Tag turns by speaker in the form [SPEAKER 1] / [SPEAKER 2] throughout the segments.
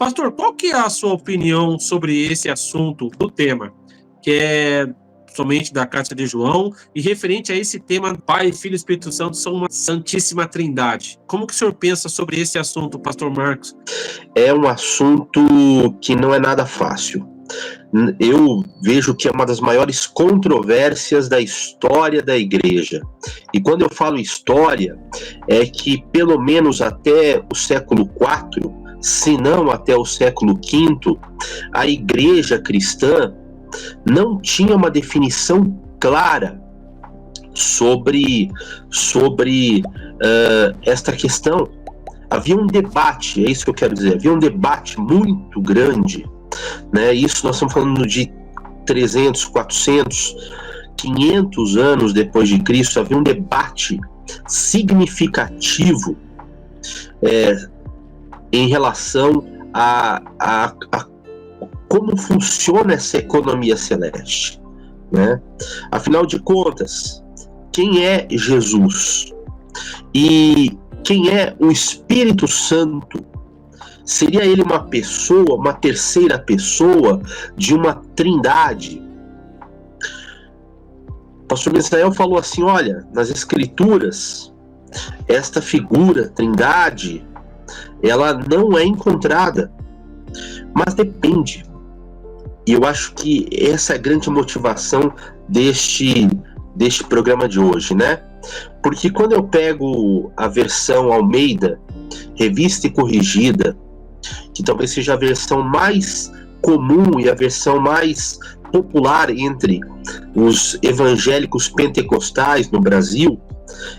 [SPEAKER 1] Pastor, qual que é a sua opinião sobre esse assunto do tema, que é somente da carta de João, e referente a esse tema, Pai, Filho e Espírito Santo são uma santíssima trindade. Como que o senhor pensa sobre esse assunto, Pastor Marcos?
[SPEAKER 2] É um assunto que não é nada fácil. Eu vejo que é uma das maiores controvérsias da história da igreja. E quando eu falo história, é que pelo menos até o século IV, se não até o século V, a igreja cristã não tinha uma definição clara sobre esta questão. Havia um debate, é isso que eu quero dizer, havia um debate muito grande, né? Isso nós estamos falando de 300, 400, 500 anos depois de Cristo. Havia um debate significativo em relação a como funciona essa economia celeste, né? Afinal de contas, quem é Jesus? E quem é o Espírito Santo? Seria ele uma pessoa, uma terceira pessoa de uma trindade? O pastor Misael falou assim, olha, nas Escrituras, esta figura, trindade, ela não é encontrada, mas depende. E eu acho que essa é a grande motivação deste programa de hoje, né? Porque quando eu pego a versão Almeida, revista e corrigida, que talvez seja a versão mais comum e a versão mais popular entre os evangélicos pentecostais no Brasil,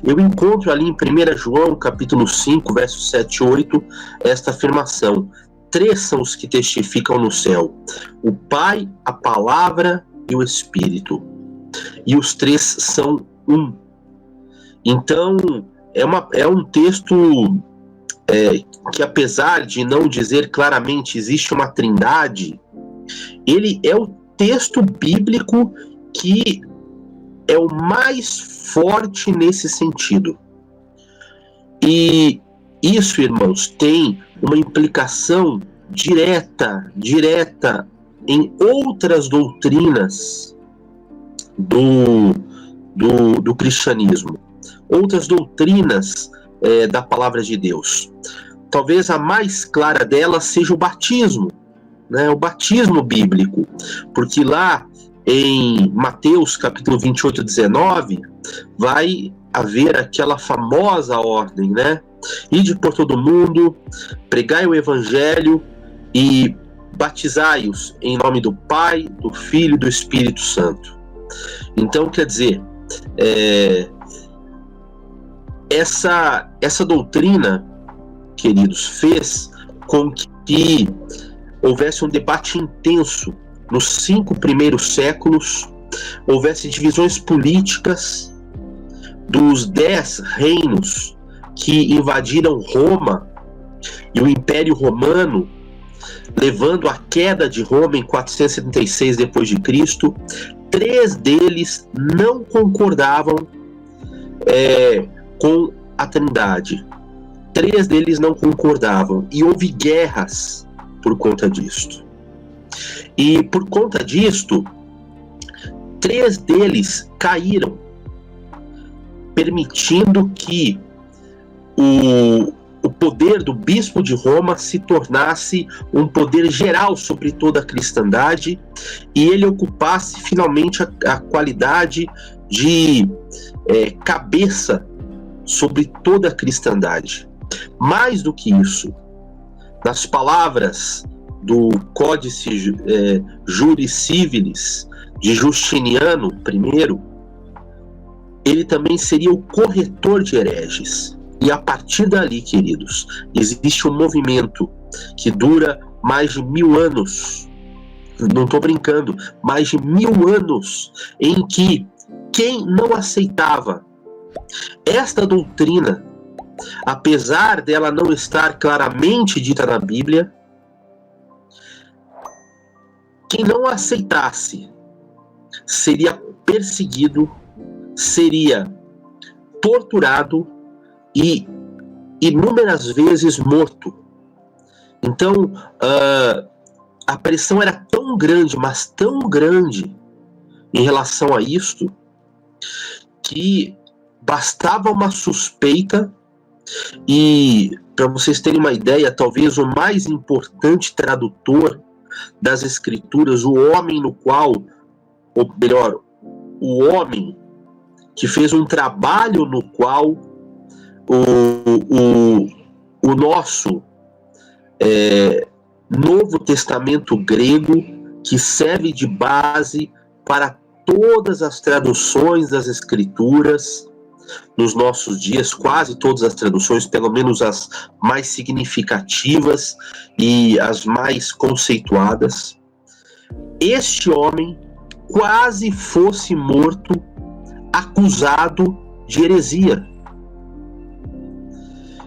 [SPEAKER 2] eu encontro ali em 1 João, capítulo 5, versos 7 e 8, esta afirmação: 3 são os que testificam no céu, o Pai, a Palavra e o Espírito. E os 3 são um. Então, é um texto que, apesar de não dizer claramente existe uma trindade, ele é o texto bíblico que é o mais forte nesse sentido. E isso, irmãos, tem uma implicação direta em outras doutrinas do cristianismo, outras doutrinas da palavra de Deus. Talvez a mais clara delas seja o batismo, né? O batismo bíblico, porque lá em Mateus capítulo 28, 19, vai haver aquela famosa ordem, né? Ide por todo mundo, pregai o evangelho e batizai-os em nome do Pai, do Filho e do Espírito Santo. Então, quer dizer, essa doutrina, queridos, fez com que houvesse um debate intenso nos 5 primeiros séculos, houvesse divisões políticas dos 10 reinos que invadiram Roma e o Império Romano, levando à queda de Roma em 476 depois de Cristo. 3 deles não concordavam com a Trindade. 3 deles não concordavam e houve guerras por conta disto. E por conta disto, 3 deles caíram, permitindo que o poder do bispo de Roma se tornasse um poder geral sobre toda a cristandade e ele ocupasse finalmente a qualidade de cabeça sobre toda a cristandade. Mais do que isso, nas palavras do Códice Juris Civilis de Justiniano I, ele também seria o corretor de hereges. E a partir dali, queridos, existe um movimento que dura mais de 1000 anos, não estou brincando, mais de 1000 anos, em que quem não aceitava esta doutrina, apesar dela não estar claramente dita na Bíblia, quem não aceitasse seria perseguido, seria torturado e inúmeras vezes morto. Então, a pressão era tão grande, mas tão grande em relação a isto, que bastava uma suspeita. E, para vocês terem uma ideia, talvez o mais importante tradutor das Escrituras, o homem no qual, ou melhor, o homem que fez um trabalho no qual o nosso Novo Testamento grego, que serve de base para todas as traduções das Escrituras nos nossos dias, quase todas as traduções, pelo menos as mais significativas e as mais conceituadas. Este homem quase fosse morto, acusado de heresia.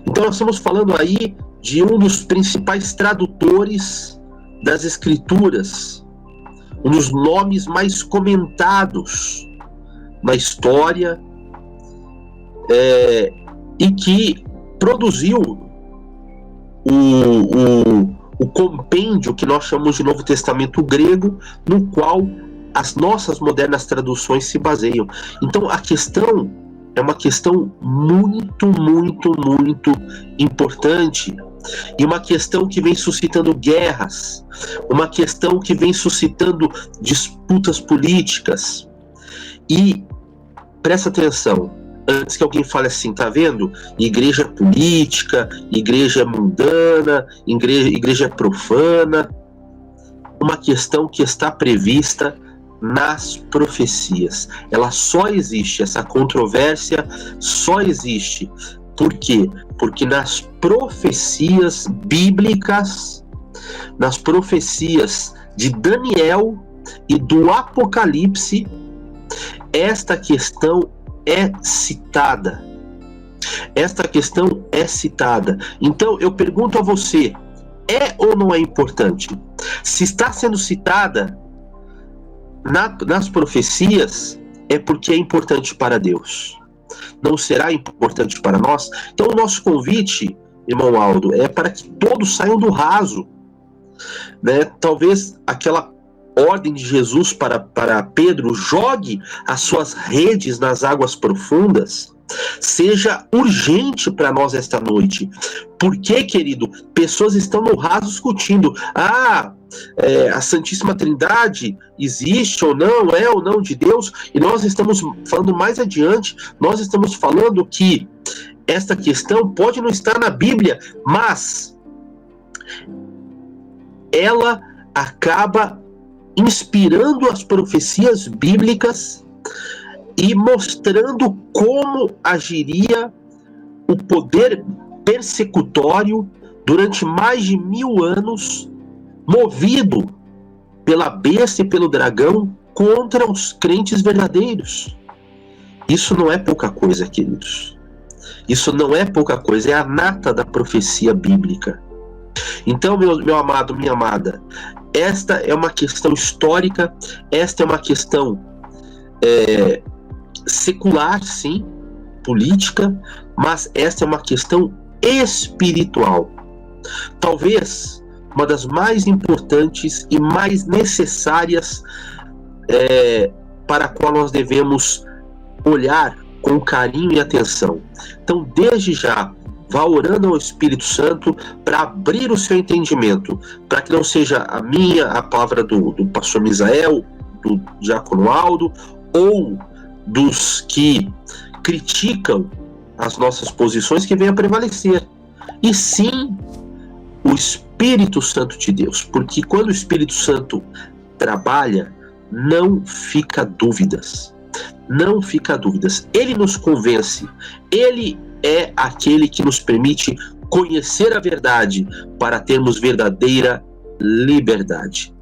[SPEAKER 2] Então nós estamos falando aí de um dos principais tradutores das Escrituras, um dos nomes mais comentados na história, e que produziu o compêndio que nós chamamos de Novo Testamento grego, no qual as nossas modernas traduções se baseiam. Então a questão é uma questão muito, muito, muito importante, e uma questão que vem suscitando guerras, uma questão que vem suscitando disputas políticas. E presta atenção, antes que alguém fale assim, tá vendo? Igreja política, igreja mundana, igreja profana. Uma questão que está prevista nas profecias. Ela só existe, essa controvérsia só existe. Por quê? Porque nas profecias bíblicas, nas profecias de Daniel e do Apocalipse, esta questão é citada. Esta questão é citada. Então eu pergunto a você, é ou não é importante? Se está sendo citada nas profecias, é porque é importante para Deus. Não será importante para nós? Então o nosso convite, irmão Aldo, é para que todos saiam do raso, né? Talvez aquela ordem de Jesus para Pedro, jogue as suas redes nas águas profundas, seja urgente para nós esta noite. Porque, querido, pessoas estão no raso discutindo, a Santíssima Trindade existe ou não, é ou não de Deus, e nós estamos falando mais adiante, nós estamos falando que esta questão pode não estar na Bíblia, mas ela acaba inspirando as profecias bíblicas e mostrando como agiria o poder persecutório durante mais de 1000 anos, movido pela besta e pelo dragão contra os crentes verdadeiros. Isso não é pouca coisa, queridos. Isso não é pouca coisa, é a nata da profecia bíblica. Então, meu amado, minha amada, esta é uma questão histórica, esta é uma questão secular, sim, política, mas esta é uma questão espiritual. Talvez uma das mais importantes e mais necessárias para a qual nós devemos olhar com carinho e atenção. Então, desde já, vá orando ao Espírito Santo para abrir o seu entendimento, para que não seja a palavra do pastor Misael, do diácono Aldo, ou dos que criticam as nossas posições, que venha prevalecer. E sim, o Espírito Santo de Deus, porque quando o Espírito Santo trabalha, não fica dúvidas. Não fica dúvidas. Ele nos convence. Ele é aquele que nos permite conhecer a verdade para termos verdadeira liberdade.